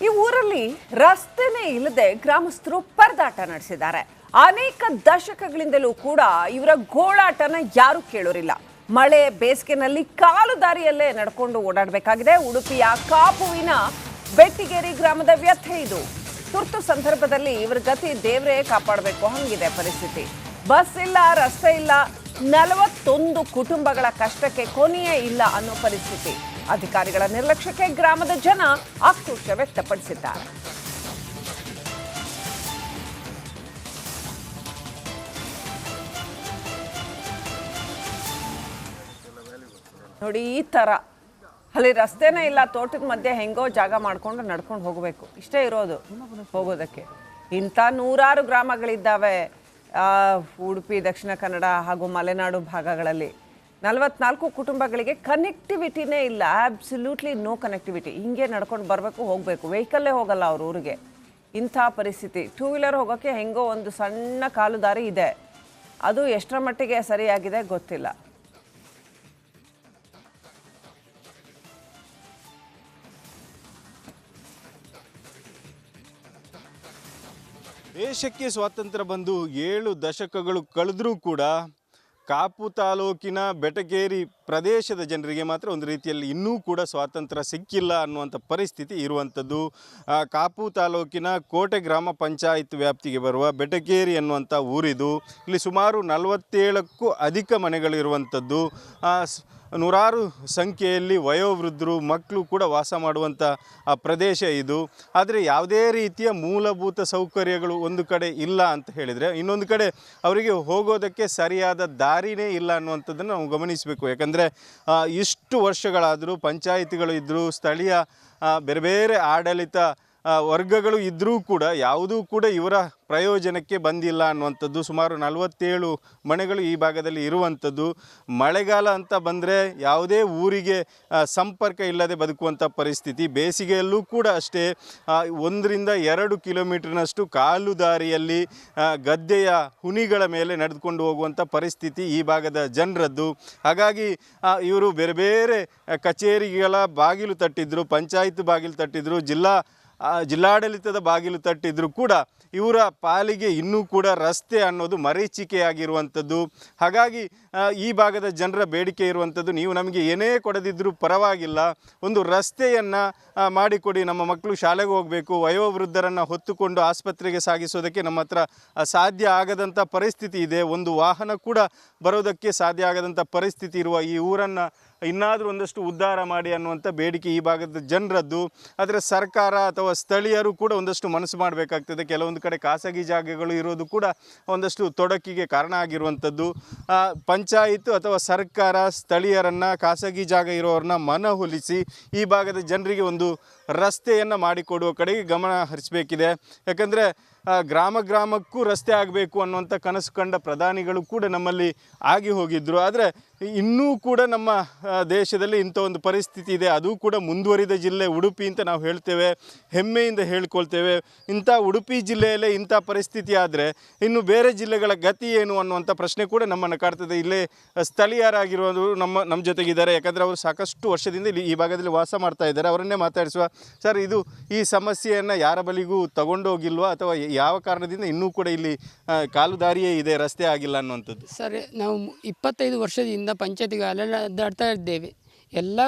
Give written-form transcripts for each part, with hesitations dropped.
ಈ ಊರಲ್ಲಿ ರಸ್ತೆನೇ ಇಲ್ಲದೆ ಗ್ರಾಮಸ್ಥರು ಪರದಾಟ ನಡೆಸಿದ್ದಾರೆ. ಅನೇಕ ದಶಕಗಳಿಂದಲೂ ಕೂಡ ಇವರ ಗೋಳಾಟನ ಯಾರು ಕೇಳೋರಿಲ್ಲ. ಮಳೆ ಬೇಸಿಗೆನಲ್ಲಿ ಕಾಲು ದಾರಿಯಲ್ಲೇ ನಡ್ಕೊಂಡು ಓಡಾಡಬೇಕಾಗಿದೆ. ಉಡುಪಿಯ ಕಾಪುವಿನ ಬೆಟ್ಟಿಗೇರಿ ಗ್ರಾಮದ ವ್ಯಥೆ ಇದು. ತುರ್ತು ಸಂದರ್ಭದಲ್ಲಿ ಇವರ ಗತಿ ದೇವರೇ ಕಾಪಾಡಬೇಕು, ಹಂಗಿದೆ ಪರಿಸ್ಥಿತಿ. ಬಸ್ ಇಲ್ಲ, ರಸ್ತೆ ಇಲ್ಲ, 41 ಕುಟುಂಬಗಳ ಕಷ್ಟಕ್ಕೆ ಕೊನೆಯೇ ಇಲ್ಲ ಅನ್ನೋ ಪರಿಸ್ಥಿತಿ. ಅಧಿಕಾರಿಗಳ ನಿರ್ಲಕ್ಷ್ಯಕ್ಕೆ ಗ್ರಾಮದ ಜನ ಆಕ್ರೋಶ ವ್ಯಕ್ತಪಡಿಸಿದ್ದಾರೆ. ನೋಡಿ, ಈ ತರ ಅಲ್ಲಿ ರಸ್ತೆನೇ ಇಲ್ಲ, ತೋಟದ ಮಧ್ಯೆ ಹೆಂಗೋ ಜಾಗ ಮಾಡ್ಕೊಂಡು ನಡ್ಕೊಂಡು ಹೋಗಬೇಕು, ಇಷ್ಟೇ ಇರೋದು ಹೋಗೋದಕ್ಕೆ. ಇಂಥ ನೂರಾರು ಗ್ರಾಮಗಳಿದ್ದಾವೆ ಉಡುಪಿ, ದಕ್ಷಿಣ ಕನ್ನಡ ಹಾಗೂ ಮಲೆನಾಡು ಭಾಗಗಳಲ್ಲಿ. 44 ಕುಟುಂಬಗಳಿಗೆ ಕನೆಕ್ಟಿವಿಟಿನೇ ಇಲ್ಲ, ಅಬ್ಸಲ್ಯೂಟ್ಲಿ ನೋ ಕನೆಕ್ಟಿವಿಟಿ. ಹಿಂಗೆ ನಡ್ಕೊಂಡು ಬರಬೇಕು, ಹೋಗಬೇಕು, ವೆಹಿಕಲ್ಲೇ ಹೋಗಲ್ಲ ಅವ್ರ ಊರಿಗೆ. ಇಂಥ ಪರಿಸ್ಥಿತಿ. 2 ವೀಲರ್ ಹೋಗೋಕ್ಕೆ ಹೆಂಗೋ ಒಂದು ಸಣ್ಣ ಕಾಲು ದಾರಿ ಇದೆ, ಅದು ಎಷ್ಟರ ಮಟ್ಟಿಗೆ ಸರಿಯಾಗಿದೆ ಗೊತ್ತಿಲ್ಲ. ದೇಶಕ್ಕೆ ಸ್ವಾತಂತ್ರ್ಯ ಬಂದು 7 ದಶಕಗಳು ಕಳೆದರೂ ಕೂಡ ಕಾಪು ತಾಲೂಕಿನ ಬೆಟಗೇರಿ ಪ್ರದೇಶದ ಜನರಿಗೆ ಮಾತ್ರ ಒಂದು ರೀತಿಯಲ್ಲಿ ಇನ್ನೂ ಕೂಡ ಸ್ವಾತಂತ್ರ್ಯ ಸಿಕ್ಕಿಲ್ಲ ಅನ್ನುವಂಥ ಪರಿಸ್ಥಿತಿ ಇರುವಂಥದ್ದು. ಕಾಪು ತಾಲೂಕಿನ ಕೋಟೆ ಗ್ರಾಮ ಪಂಚಾಯತ್ ವ್ಯಾಪ್ತಿಗೆ ಬರುವ ಬೆಟಗೇರಿ ಅನ್ನುವಂಥ ಊರಿದು. ಇಲ್ಲಿ ಸುಮಾರು 47ಕ್ಕೂ ಅಧಿಕ ಮನೆಗಳಿರುವಂಥದ್ದು. ನೂರಾರು ಸಂಖ್ಯೆಯಲ್ಲಿ ವಯೋವೃದ್ಧರು, ಮಕ್ಕಳು ಕೂಡ ವಾಸ ಮಾಡುವಂಥ ಪ್ರದೇಶ ಇದು. ಆದರೆ ಯಾವುದೇ ರೀತಿಯ ಮೂಲಭೂತ ಸೌಕರ್ಯಗಳು ಒಂದು ಕಡೆ ಇಲ್ಲ ಅಂತ ಹೇಳಿದರೆ, ಇನ್ನೊಂದು ಕಡೆ ಅವರಿಗೆ ಹೋಗೋದಕ್ಕೆ ಸರಿಯಾದ ದಾರಿನೇ ಇಲ್ಲ ಅನ್ನುವಂಥದ್ದನ್ನು ನಾವು ಗಮನಿಸಬೇಕು. ಯಾಕಂದರೆ ಇಷ್ಟು ವರ್ಷಗಳಾದರೂ ಪಂಚಾಯಿತಿಗಳು ಇದ್ದರೂ, ಸ್ಥಳೀಯ ಬೇರೆ ಬೇರೆ ಆಡಳಿತ ವರ್ಗಗಳು ಇದ್ದರೂ ಕೂಡ ಯಾವುದೂ ಕೂಡ ಇವರ ಪ್ರಯೋಜನಕ್ಕೆ ಬಂದಿಲ್ಲ ಅನ್ನುವಂಥದ್ದು. ಸುಮಾರು 47 ಮನೆಗಳು ಈ ಭಾಗದಲ್ಲಿ ಇರುವಂಥದ್ದು. ಮಳೆಗಾಲ ಅಂತ ಬಂದರೆ ಯಾವುದೇ ಊರಿಗೆ ಸಂಪರ್ಕ ಇಲ್ಲದೆ ಬದುಕುವಂಥ ಪರಿಸ್ಥಿತಿ. ಬೇಸಿಗೆಯಲ್ಲೂ ಕೂಡ ಅಷ್ಟೇ, 1 ರಿಂದ 2 ಕಿಲೋಮೀಟರ್ನಷ್ಟು ಕಾಲು ದಾರಿಯಲ್ಲಿ ಗದ್ದೆಯ ಹುನಿಗಳ ಮೇಲೆ ನಡೆದುಕೊಂಡು ಹೋಗುವಂಥ ಪರಿಸ್ಥಿತಿ ಈ ಭಾಗದ ಜನರದ್ದು. ಹಾಗಾಗಿ ಇವರು ಬೇರೆ ಬೇರೆ ಕಚೇರಿಗಳ ಬಾಗಿಲು ತಟ್ಟಿದ್ರು, ಪಂಚಾಯತ್ ಬಾಗಿಲು ತಟ್ಟಿದ್ರು, ಜಿಲ್ಲಾಡಳಿತದ ಬಾಗಿಲು ತಟ್ಟಿದ್ರು ಕೂಡ ಇವರ ಪಾಲಿಗೆ ಇನ್ನೂ ಕೂಡ ರಸ್ತೆ ಅನ್ನೋದು ಮರೀಚಿಕೆಯಾಗಿರುವಂಥದ್ದು. ಹಾಗಾಗಿ ಈ ಭಾಗದ ಜನರ ಬೇಡಿಕೆ ಇರುವಂಥದ್ದು, ನೀವು ನಮಗೆ ಏನೇ ಕೊಡದಿದ್ದರೂ ಪರವಾಗಿಲ್ಲ, ಒಂದು ರಸ್ತೆಯನ್ನು ಮಾಡಿಕೊಡಿ, ನಮ್ಮ ಮಕ್ಕಳು ಶಾಲೆಗೆ ಹೋಗಬೇಕು, ವಯೋವೃದ್ಧರನ್ನು ಹೊತ್ತುಕೊಂಡು ಆಸ್ಪತ್ರೆಗೆ ಸಾಗಿಸೋದಕ್ಕೆ ನಮ್ಮ ಹತ್ರ ಸಾಧ್ಯ ಆಗದಂಥ ಪರಿಸ್ಥಿತಿ ಇದೆ, ಒಂದು ವಾಹನ ಕೂಡ ಬರೋದಕ್ಕೆ ಸಾಧ್ಯ ಆಗದಂಥ ಪರಿಸ್ಥಿತಿ ಇರುವ ಈ ಊರನ್ನು ಇನ್ನಾದರೂ ಒಂದಷ್ಟು ಉದ್ಧಾರ ಮಾಡಿ ಅನ್ನುವಂಥ ಬೇಡಿಕೆ ಈ ಭಾಗದ ಜನರದ್ದು. ಆದರೆ ಸರ್ಕಾರ ಅಥವಾ ಸ್ಥಳೀಯರು ಕೂಡ ಒಂದಷ್ಟು ಮನಸ್ಸು ಮಾಡಬೇಕಾಗ್ತದೆ. ಕೆಲವೊಂದು ಕಡೆ ಖಾಸಗಿ ಜಾಗಗಳು ಇರೋದು ಕೂಡ ಒಂದಷ್ಟು ತೊಡಕಿಗೆ ಕಾರಣ ಆಗಿರುವಂಥದ್ದು. ಪಂಚಾಯಿತು ಅಥವಾ ಸರ್ಕಾರ ಸ್ಥಳೀಯರನ್ನು, ಖಾಸಗಿ ಜಾಗ ಇರೋರನ್ನ ಮನವೊಲಿಸಿ ಈ ಭಾಗದ ಜನರಿಗೆ ಒಂದು ರಸ್ತೆಯನ್ನು ಮಾಡಿಕೊಡುವ ಕಡೆಗೆ ಗಮನ ಹರಿಸಬೇಕಿದೆ. ಯಾಕಂದರೆ ಗ್ರಾಮಕ್ಕೂ ರಸ್ತೆ ಆಗಬೇಕು ಅನ್ನುವಂಥ ಕನಸು ಕಂಡ ಪ್ರಧಾನಿಗಳು ಕೂಡ ನಮ್ಮಲ್ಲಿ ಆಗಿ ಹೋಗಿದ್ದರು. ಆದರೆ ಇನ್ನೂ ಕೂಡ ನಮ್ಮ ದೇಶದಲ್ಲಿ ಇಂಥ ಒಂದು ಪರಿಸ್ಥಿತಿ ಇದೆ. ಅದು ಕೂಡ ಮುಂದುವರಿದ ಜಿಲ್ಲೆ ಉಡುಪಿ ಅಂತ ನಾವು ಹೇಳ್ತೇವೆ, ಹೆಮ್ಮೆಯಿಂದ ಹೇಳ್ಕೊಳ್ತೇವೆ. ಇಂಥ ಉಡುಪಿ ಜಿಲ್ಲೆಯಲ್ಲೇ ಇಂಥ ಪರಿಸ್ಥಿತಿ ಆದರೆ ಇನ್ನು ಬೇರೆ ಜಿಲ್ಲೆಗಳ ಗತಿ ಏನು ಅನ್ನುವಂಥ ಪ್ರಶ್ನೆ ಕೂಡ ನಮ್ಮನ್ನು ಕಾಡ್ತದೆ. ಇಲ್ಲೇ ಸ್ಥಳೀಯರಾಗಿರೋದು ನಮ್ಮ ಜೊತೆಗಿದ್ದಾರೆ, ಯಾಕಂದರೆ ಅವರು ಸಾಕಷ್ಟು ವರ್ಷದಿಂದ ಇಲ್ಲಿ ಈ ಭಾಗದಲ್ಲಿ ವಾಸ ಮಾಡ್ತಾ ಇದ್ದಾರೆ. ಅವರನ್ನೇ ಮಾತಾಡಿಸುವ. ಸರ್, ಈ ಸಮಸ್ಯೆಯನ್ನು ಯಾರ ಬಳಿಗೂ ತಗೊಂಡೋಗಿಲ್ವಾ, ಅಥವಾ ಯಾವ ಕಾರಣದಿಂದ ಇನ್ನೂ ಕೂಡ ಇಲ್ಲಿ ಕಾಲು ದಾರಿಯೇ ಇದೆ, ರಸ್ತೆ ಆಗಿಲ್ಲ ಅನ್ನುವಂಥದ್ದು? ಸರ್, ನಾವು 25 ವರ್ಷದಿಂದ ಪಂಚಾಯತಿಗೆ ಅಲೆದಾಡ್ತಾ ಇದ್ದೇವೆ. ಎಲ್ಲ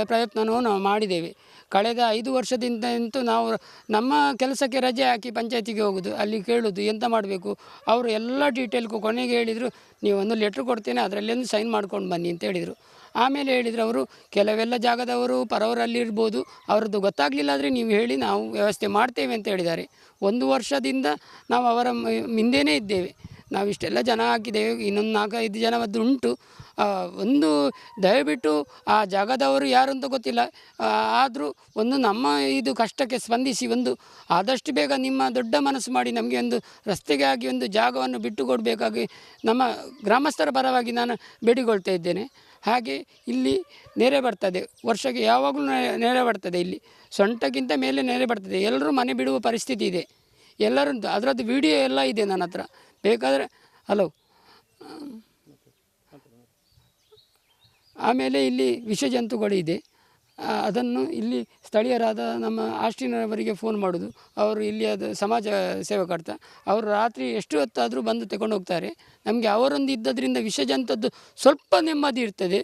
ಪ್ರಯತ್ನವೂ ನಾವು ಮಾಡಿದ್ದೇವೆ. ಕಳೆದ 5 ವರ್ಷದಿಂದ ಅಂತೂ ನಾವು ನಮ್ಮ ಕೆಲಸಕ್ಕೆ ರಜೆ ಹಾಕಿ ಪಂಚಾಯತಿಗೆ ಹೋಗೋದು, ಅಲ್ಲಿ ಕೇಳೋದು ಎಂತ ಮಾಡಬೇಕು. ಅವರು ಎಲ್ಲ ಡೀಟೇಲ್ಗೂ ಕೊನೆಗೆ ಹೇಳಿದರು, ನೀವೊಂದು ಲೆಟ್ರ್ ಕೊಡ್ತೇನೆ, ಅದರಲ್ಲೊಂದು ಸೈನ್ ಮಾಡ್ಕೊಂಡು ಬನ್ನಿ ಅಂತ ಹೇಳಿದರು. ಆಮೇಲೆ ಹೇಳಿದರು ಅವರು, ಕೆಲವೆಲ್ಲ ಜಾಗದವರು ಪರವರಲ್ಲಿ ಇರ್ಬೋದು, ಅವ್ರದ್ದು ಗೊತ್ತಾಗಲಿಲ್ಲ ಆದರೆ ನೀವು ಹೇಳಿ, ನಾವು ವ್ಯವಸ್ಥೆ ಮಾಡ್ತೇವೆ ಅಂತ ಹೇಳಿದ್ದಾರೆ. 1 ವರ್ಷದಿಂದ ನಾವು ಅವರ ಹಿಂದೆಯೇ ಇದ್ದೇವೆ. ನಾವು ಇಷ್ಟೆಲ್ಲ ಜನ ಹಾಕಿದ್ದೇವೆ, ಇನ್ನೊಂದು 4-5 ಜನವದ್ದು ಉಂಟು. ಒಂದು ದಯವಿಟ್ಟು ಆ ಜಾಗದವರು ಯಾರು ಅಂತ ಗೊತ್ತಿಲ್ಲ, ಆದರೂ ಒಂದು ನಮ್ಮ ಇದು ಕಷ್ಟಕ್ಕೆ ಸ್ಪಂದಿಸಿ ಒಂದು ಆದಷ್ಟು ಬೇಗ ನಿಮ್ಮ ದೊಡ್ಡ ಮನಸ್ಸು ಮಾಡಿ ನಮಗೆ ಒಂದು ರಸ್ತೆಗೆ ಆಗಿ ಒಂದು ಜಾಗವನ್ನು ಬಿಟ್ಟು ಕೊಡಬೇಕಾಗಿ ನಮ್ಮ ಗ್ರಾಮಸ್ಥರ ಪರವಾಗಿ ನಾನು ಬೇಡಿಕೊಳ್ತಾ ಇದ್ದೇನೆ. ಹಾಗೆ ಇಲ್ಲಿ ನೆರೆ ಬರ್ತದೆ, ವರ್ಷಕ್ಕೆ ಯಾವಾಗಲೂ ನೆರೆ ಬರ್ತದೆ. ಇಲ್ಲಿ ಸೊಂಟಕ್ಕಿಂತ ಮೇಲೆ ನೆರೆ ಬರ್ತದೆ. ಎಲ್ಲರೂ ಮನೆ ಬಿಡುವ ಪರಿಸ್ಥಿತಿ ಇದೆ. ಎಲ್ಲರೂ ಅದರದ್ದು ವಿಡಿಯೋ ಎಲ್ಲ ಇದೆ ನನ್ನ ಹತ್ರ, ಬೇಕಾದರೆ. ಹಲೋ. ಆಮೇಲೆ ಇಲ್ಲಿ ವಿಷಜಂತುಗಳು ಇದೆ. ಅದನ್ನು ಇಲ್ಲಿ ಸ್ಥಳೀಯರಾದ ನಮ್ಮ ಆಸ್ಟಿನವರಿಗೆ ಫೋನ್ ಮಾಡೋದು. ಅವರು ಇಲ್ಲಿ ಅದು ಸಮಾಜ ಸೇವಕರ್ತ ಅವರು ರಾತ್ರಿ ಎಷ್ಟು ಹೊತ್ತಾದರೂ ಬಂದು ತಗೊಂಡು ಹೋಗ್ತಾರೆ. ನಮಗೆ ಅವರೊಂದು ಇದ್ದದ್ರಿಂದ ವಿಷಜಂತದ್ದು ಸ್ವಲ್ಪ ನೆಮ್ಮದಿ ಇರ್ತದೆ.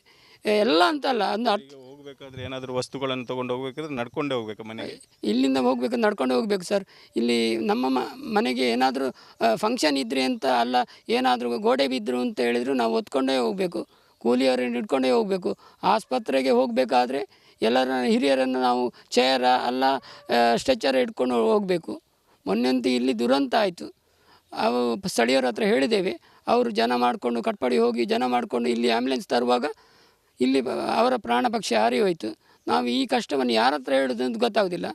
ಎಲ್ಲ ಅಂತಲ್ಲ, ಒಂದು ಹೋಗಬೇಕಾದ್ರೆ ಏನಾದರೂ ವಸ್ತುಗಳನ್ನು ತೊಗೊಂಡು ಹೋಗ್ಬೇಕಾದ್ರೆ ನಡ್ಕೊಂಡೇ ಹೋಗ್ಬೇಕು ಮನೆಗೆ. ಇಲ್ಲಿಂದ ಹೋಗ್ಬೇಕು, ನಡ್ಕೊಂಡು ಹೋಗಬೇಕು ಸರ್. ಇಲ್ಲಿ ನಮ್ಮ ಮನೆಗೆ ಏನಾದರೂ ಫಂಕ್ಷನ್ ಇದ್ದರೆ ಅಂತ ಅಲ್ಲ, ಏನಾದರೂ ಗೋಡೆ ಬಿದ್ದರು ಅಂತ ಹೇಳಿದ್ರು ನಾವು ಹೊತ್ಕೊಂಡೇ ಹೋಗಬೇಕು, ಕೂಲಿಯವರನ್ನು ಹಿಡ್ಕೊಂಡೇ ಹೋಗಬೇಕು. ಆಸ್ಪತ್ರೆಗೆ ಹೋಗಬೇಕಾದ್ರೆ ಎಲ್ಲರ ಹಿರಿಯರನ್ನು ನಾವು ಚೇರ ಅಲ್ಲ ಸ್ಟ್ರೆಚರ್ ಇಟ್ಕೊಂಡು ಹೋಗಬೇಕು. ಮೊನ್ನೆಂತೂ ಇಲ್ಲಿ ದುರಂತ ಆಯಿತು. ಅವು ಸ್ಥಳೀಯರ ಹತ್ರ ಹೇಳಿದ್ದೇವೆ, ಅವರು ಜನ ಮಾಡಿಕೊಂಡು ಕಟ್ಪಾಡಿ ಹೋಗಿ ಜನ ಮಾಡಿಕೊಂಡು ಇಲ್ಲಿ ಆ್ಯಂಬುಲೆನ್ಸ್ ತರುವಾಗ ಇಲ್ಲಿ ಅವರ ಪ್ರಾಣ ಪಕ್ಷಿ ಹಾರಿ ಹೋಯಿತು. ನಾವು ಈ ಕಷ್ಟವನ್ನು ಯಾರ ಹತ್ರ ಹೇಳೋದು ಅಂತ ಗೊತ್ತಾಗೋದಿಲ್ಲ.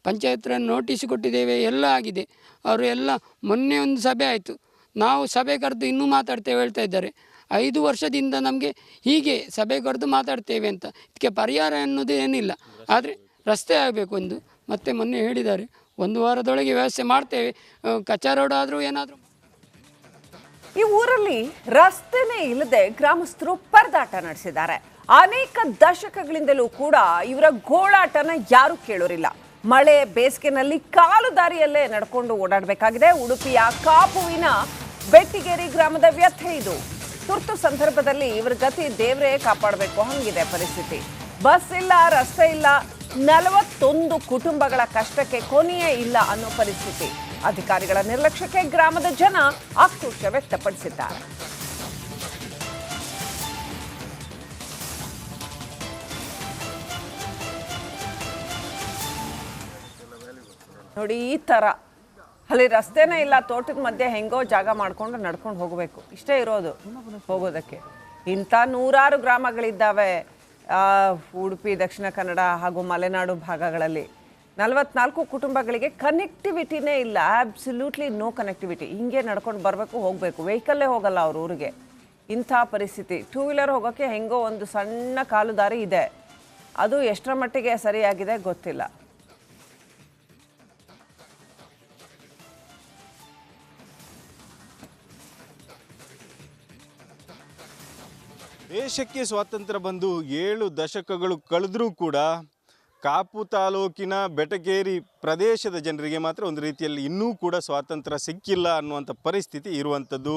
ಪಂಚಾಯತ್ರನ್ನು ನೋಟಿಸ್ ಕೊಟ್ಟಿದ್ದೇವೆ, ಎಲ್ಲ ಆಗಿದೆ. ಅವರು ಎಲ್ಲ ಮೊನ್ನೆ ಒಂದು ಸಭೆ ಆಯಿತು, ನಾವು ಸಭೆ ಕರೆದು ಇನ್ನೂ ಮಾತಾಡ್ತೇವೆ ಹೇಳ್ತಾ ಇದ್ದಾರೆ. 5 ವರ್ಷದಿಂದ ನಮಗೆ ಹೀಗೆ ಸಭೆ ಕರೆದು ಮಾತಾಡ್ತೇವೆ ಅಂತ. ಇದಕ್ಕೆ ಪರಿಹಾರ ಅನ್ನೋದು ಏನಿಲ್ಲ, ಆದರೆ ರಸ್ತೆ ಆಗಬೇಕು ಒಂದು. ಮತ್ತು ಮೊನ್ನೆ ಹೇಳಿದ್ದಾರೆ 1 ವಾರದೊಳಗೆ ವ್ಯವಸ್ಥೆ ಮಾಡ್ತೇವೆ, ಕಚ್ಚಾ ರೋಡ್ ಆದರೂ ಏನಾದರೂ. ಈ ಊರಲ್ಲಿ ರಸ್ತೆನೇ ಇಲ್ಲದೆ ಗ್ರಾಮಸ್ಥರು ಪರದಾಟ ನಡೆಸಿದ್ದಾರೆ. ಅನೇಕ ದಶಕಗಳಿಂದಲೂ ಕೂಡ ಇವರ ಗೋಳಾಟನ ಯಾರು ಕೇಳೋರಿಲ್ಲ. ಮಳೆ ಬೇಸಿಗೆನಲ್ಲಿ ಕಾಲು ದಾರಿಯಲ್ಲೇ ನಡ್ಕೊಂಡು ಓಡಾಡಬೇಕಾಗಿದೆ. ಉಡುಪಿಯ ಕಾಪುವಿನ ಬೆಟ್ಟಿಗೇರಿ ಗ್ರಾಮದ ವ್ಯಥೆ ಇದು. ತುರ್ತು ಸಂದರ್ಭದಲ್ಲಿ ಇವರ ಗತಿ ದೇವರೇ ಕಾಪಾಡಬೇಕು, ಹಂಗಿದೆ ಪರಿಸ್ಥಿತಿ. ಬಸ್ ಇಲ್ಲ, ರಸ್ತೆ ಇಲ್ಲ, 41 ಕುಟುಂಬಗಳ ಕಷ್ಟಕ್ಕೆ ಕೊನೆಯೇ ಇಲ್ಲ ಅನ್ನೋ ಪರಿಸ್ಥಿತಿ. ಅಧಿಕಾರಿಗಳ ನಿರ್ಲಕ್ಷ್ಯಕ್ಕೆ ಗ್ರಾಮದ ಜನ ಆಕ್ರೋಶ ವ್ಯಕ್ತಪಡಿಸಿದ್ದಾರೆ. ನೋಡಿ, ಈ ತರ ಅಲ್ಲಿ ರಸ್ತೆನೇ ಇಲ್ಲ, ತೋಟದ ಮಧ್ಯೆ ಹೆಂಗೋ ಜಾಗ ಮಾಡ್ಕೊಂಡು ನಡ್ಕೊಂಡು ಹೋಗಬೇಕು, ಇಷ್ಟೇ ಇರೋದು ಹೋಗೋದಕ್ಕೆ. ಇಂಥ 100 ಗ್ರಾಮಗಳಿದ್ದಾವೆ ಉಡುಪಿ, ದಕ್ಷಿಣ ಕನ್ನಡ ಹಾಗೂ ಮಲೆನಾಡು ಭಾಗಗಳಲ್ಲಿ. 44 ಕುಟುಂಬಗಳಿಗೆ ಕನೆಕ್ಟಿವಿಟಿನೇ ಇಲ್ಲ, ಅಬ್ಸಲ್ಯೂಟ್ಲಿ ನೋ ಕನೆಕ್ಟಿವಿಟಿ. ಹಿಂಗೆ ನಡ್ಕೊಂಡು ಬರಬೇಕು, ಹೋಗಬೇಕು, ವೆಹಿಕಲ್ಲೇ ಹೋಗಲ್ಲ ಅವ್ರ ಊರಿಗೆ. ಇಂಥ ಪರಿಸ್ಥಿತಿ. 2 ವೀಲರ್ ಹೋಗೋಕ್ಕೆ ಹೆಂಗೋ ಒಂದು ಸಣ್ಣ ಕಾಲು ದಾರಿ ಇದೆ, ಅದು ಎಷ್ಟರ ಮಟ್ಟಿಗೆ ಸರಿಯಾಗಿದೆ ಗೊತ್ತಿಲ್ಲ. ದೇಶಕ್ಕೆ ಸ್ವಾತಂತ್ರ್ಯ ಬಂದು 7 ದಶಕಗಳು ಕಳೆದರೂ ಕೂಡ ಕಾಪು ತಾಲೂಕಿನ ಬೆಟಗೇರಿ ಪ್ರದೇಶದ ಜನರಿಗೆ ಮಾತ್ರ ಒಂದು ರೀತಿಯಲ್ಲಿ ಇನ್ನೂ ಕೂಡ ಸ್ವಾತಂತ್ರ್ಯ ಸಿಕ್ಕಿಲ್ಲ ಅನ್ನುವಂಥ ಪರಿಸ್ಥಿತಿ ಇರುವಂಥದ್ದು.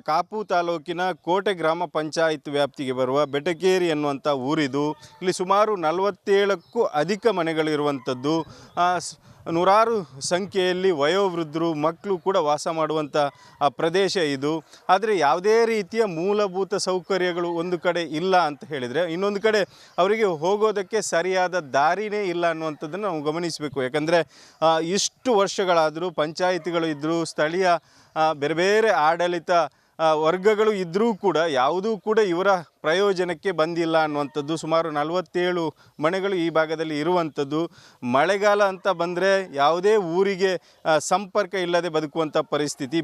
ಕಾಪು ತಾಲೂಕಿನ ಕೋಟೆ ಗ್ರಾಮ ಪಂಚಾಯತ್ ವ್ಯಾಪ್ತಿಗೆ ಬರುವ ಬೆಟಗೇರಿ ಅನ್ನುವಂಥ ಊರಿದು. ಇಲ್ಲಿ ಸುಮಾರು 47ಕ್ಕೂ ಅಧಿಕ ಮನೆಗಳಿರುವಂಥದ್ದು. ನೂರಾರು ಸಂಖ್ಯೆಯಲ್ಲಿ ವಯೋವೃದ್ಧರು, ಮಕ್ಕಳು ಕೂಡ ವಾಸ ಮಾಡುವಂಥ ಪ್ರದೇಶ ಇದು. ಆದರೆ ಯಾವುದೇ ರೀತಿಯ ಮೂಲಭೂತ ಸೌಕರ್ಯಗಳು ಒಂದು ಕಡೆ ಇಲ್ಲ ಅಂತ ಹೇಳಿದರೆ, ಇನ್ನೊಂದು ಕಡೆ ಅವರಿಗೆ ಹೋಗೋದಕ್ಕೆ ಸರಿಯಾದ ದಾರಿನೇ ಇಲ್ಲ ಅನ್ನುವಂಥದ್ದನ್ನು ನಾವು ಗಮನಿಸಬೇಕು. ಯಾಕಂದರೆ ಇಷ್ಟು ವರ್ಷಗಳಾದರೂ ಪಂಚಾಯಿತಿಗಳು ಇದ್ದರೂ, ಸ್ಥಳೀಯ ಬೇರೆ ಬೇರೆ ಆಡಳಿತ ವರ್ಗಗಳು ಇದ್ದರೂ ಕೂಡ ಯಾವುದೂ ಕೂಡ ಇವರ ಪ್ರಯೋಜನಕ್ಕೆ ಬಂದಿಲ್ಲ ಅನ್ನುವಂಥದ್ದು. ಸುಮಾರು 47 ಮನೆಗಳು ಈ ಭಾಗದಲ್ಲಿ ಇರುವಂಥದ್ದು. ಮಳೆಗಾಲ ಅಂತ ಬಂದರೆ ಯಾವುದೇ ಊರಿಗೆ ಸಂಪರ್ಕ ಇಲ್ಲದೆ ಬದುಕುವಂಥ ಪರಿಸ್ಥಿತಿ.